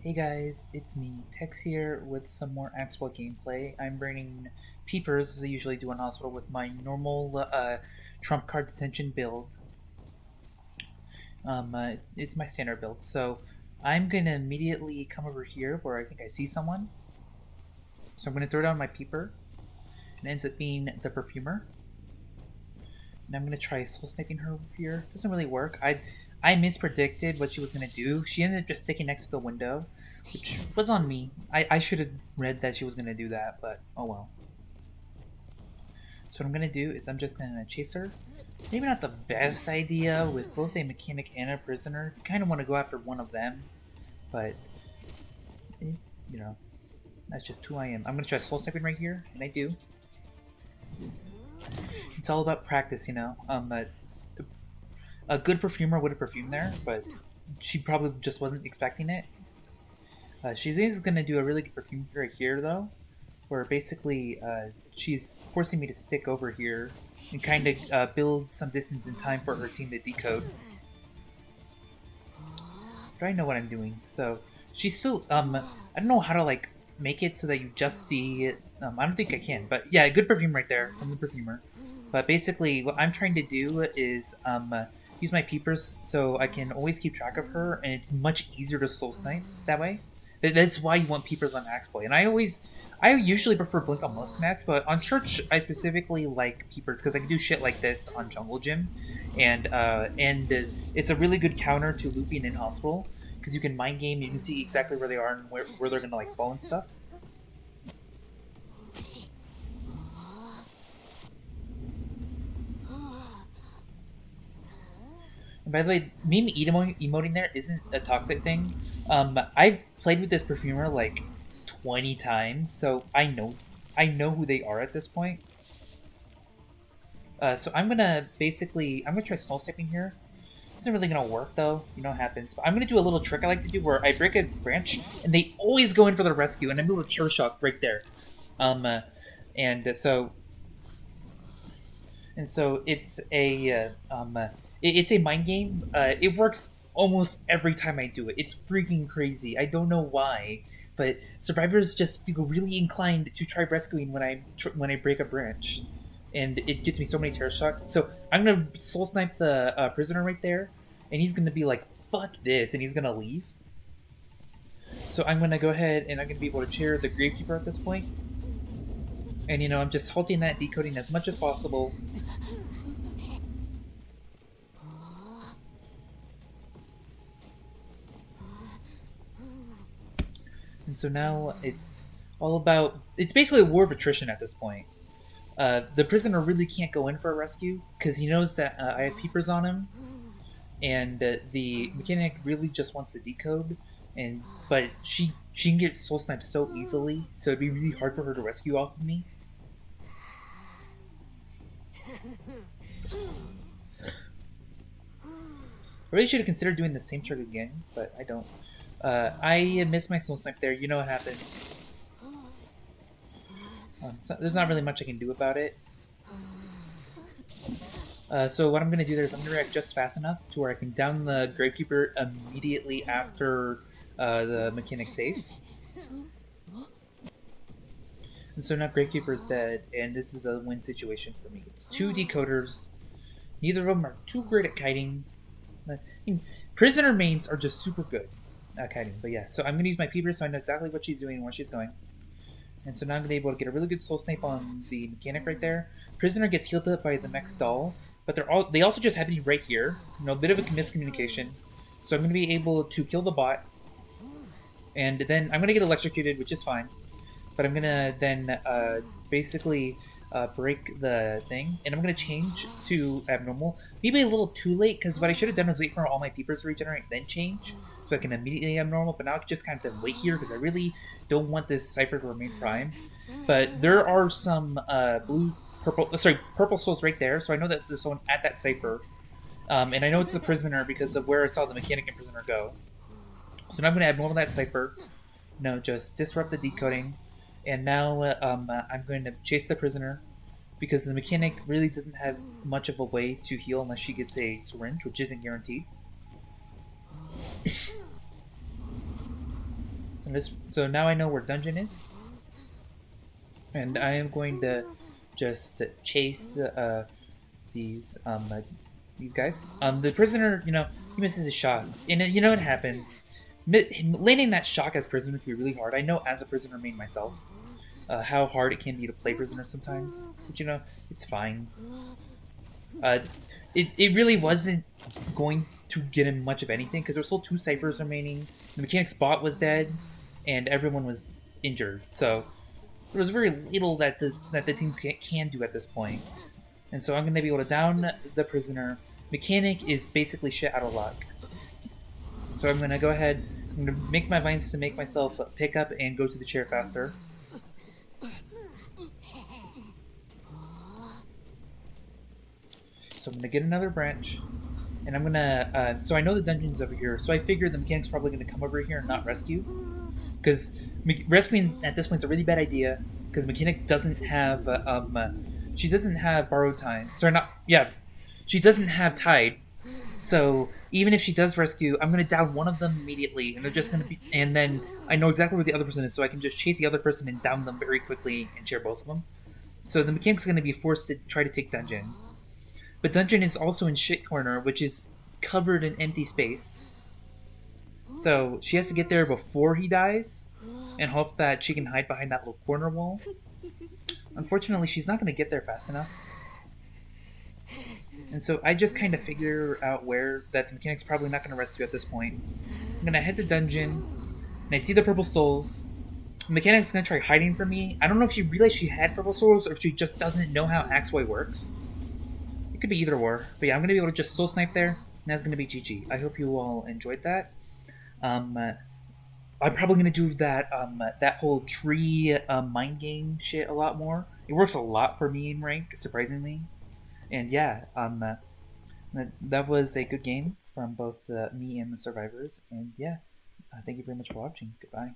Hey guys, it's me, Tex here with some more Axe Boy gameplay. I'm bringing peepers as I usually do in hospital with my normal trump card detention build. It's my standard build, so I'm gonna immediately come over here where I think I see someone. So I'm gonna throw down my peeper, and it ends up being the perfumer. And I'm gonna try soul sniping her over here. Doesn't really work. I mispredicted what she was gonna do. She ended up just sticking next to the window, which was on me. I should have read that she was gonna do that, but oh well. So what I'm gonna do is I'm just gonna chase her. Maybe not the best idea with both a mechanic and a prisoner. You kind of want to go after one of them, but you know, that's just who I am. I'm gonna try soul sniping right here, and I do. It's all about practice, you know. A good perfumer would have perfumed there, but she probably just wasn't expecting it. She is gonna do a really good perfume right here, though, where basically she's forcing me to stick over here and kind of build some distance in time for her team to decode. But I know what I'm doing, so she's still I don't know how to like make it so that you just see it. I don't think I can, but yeah, good perfume right there from the perfumer. But basically, what I'm trying to do is use my peepers so I can always keep track of her, and it's much easier to soul snipe that way. That's why you want peepers on Axe Boy, and I usually prefer blink on most maps, but on Church I specifically like peepers because I can do shit like this on Jungle Gym, and it's a really good counter to looping in Hospital because you can mind game, you can see exactly where they are and where they're gonna like fall and stuff. And by the way, meme emoting there isn't a toxic thing. I've played with this perfumer like 20 times, so I know who they are at this point. So I'm gonna try snow stepping here. Isn't really gonna work though. You know what happens. But I'm gonna do a little trick I like to do where I break a branch and they always go in for the rescue, and I move a terror shock right there. Um, uh, and so it's it's a mind game. It works almost every time I do it. It's freaking crazy. I don't know why, but survivors just feel really inclined to try rescuing when I break a branch, and it gets me so many terror shocks. So I'm gonna soul snipe the prisoner right there, and he's gonna be like, "Fuck this," and he's gonna leave. So I'm gonna go ahead and I'm gonna be able to chair the gravekeeper at this point. And you know, I'm just halting that, decoding as much as possible. And so now it's basically a war of attrition at this point. The prisoner really can't go in for a rescue because he knows that I have peepers on him, and the mechanic really just wants to decode. But she can get soul sniped so easily, so it'd be really hard for her to rescue off of me. I really should have considered doing the same trick again, but I don't. I missed my soul snipe there. You know what happens. So there's not really much I can do about it. So what I'm going to do there is I'm going to react just fast enough to where I can down the Gravekeeper immediately after the mechanic saves. And so now Gravekeeper is dead, and this is a win situation for me. It's two decoders. Neither of them are too great at kiting. I mean, prisoner mains are just super good at kiting. But yeah, so I'm going to use my peeper so I know exactly what she's doing and where she's going. And so now I'm going to be able to get a really good soul snipe on the mechanic right there. Prisoner gets healed up by the mech doll, but they also just happen to be right here. You know, a bit of a miscommunication. So I'm going to be able to kill the bot, and then I'm going to get electrocuted, which is fine. But I'm going to then basically break the thing, and I'm going to change to abnormal. Maybe a little too late, because what I should have done was wait for all my peepers to regenerate, then change, so I can immediately abnormal. But now I can just kind of wait here, because I really don't want this cipher to remain prime. But there are some purple souls right there, so I know that there's someone at that cipher. And I know it's the prisoner because of where I saw the mechanic and prisoner go. So now I'm going to abnormal that cipher. No, just disrupt the decoding. And now I'm going to chase the prisoner because the mechanic really doesn't have much of a way to heal unless she gets a syringe, which isn't guaranteed. So now I know where dungeon is, and I am going to just chase these these guys. The prisoner, he misses his shot, and you know what happens. Landing that shock as prisoner can be really hard. I know as a prisoner main myself, how hard it can be to play prisoner sometimes. But it's fine. Uh, it really wasn't going to get him much of anything because there's still two ciphers remaining. The mechanic's bot was dead, and everyone was injured. So there was very little that the team can do at this point. And so I'm going to be able to down the prisoner. Mechanic is basically shit out of luck. So I'm going to go ahead. I'm going to make my vines to make myself pick up and go to the chair faster. So I'm going to get another branch. And I'm going to... so I know the dungeon's over here. So I figured the mechanic's probably going to come over here and not rescue. Because rescuing at this point is a really bad idea. Because mechanic doesn't have... she doesn't have borrowed time. Sorry, not... Yeah. She doesn't have tide. So even if she does rescue, I'm going to down one of them immediately. And they're just going to be... And then I know exactly where the other person is. So I can just chase the other person and down them very quickly and share both of them. So the mechanic's going to be forced to try to take dungeon. But dungeon is also in shit corner, which is covered in empty space. So she has to get there before he dies and hope that she can hide behind that little corner wall. Unfortunately, she's not going to get there fast enough. And so I just kind of figure out where that the mechanic's probably not going to rescue at this point. I'm going to head to dungeon, and I see the purple souls. The mechanic's going to try hiding from me. I don't know if she realized she had purple souls or if she just doesn't know how Axe Boy works. It could be either or. But yeah, I'm going to be able to just soul snipe there, and that's going to be GG. I hope you all enjoyed that. I'm probably going to do that that whole tree mind game shit a lot more. It works a lot for me in rank, surprisingly. And yeah, that was a good game from both me and the survivors. And yeah, thank you very much for watching. Goodbye.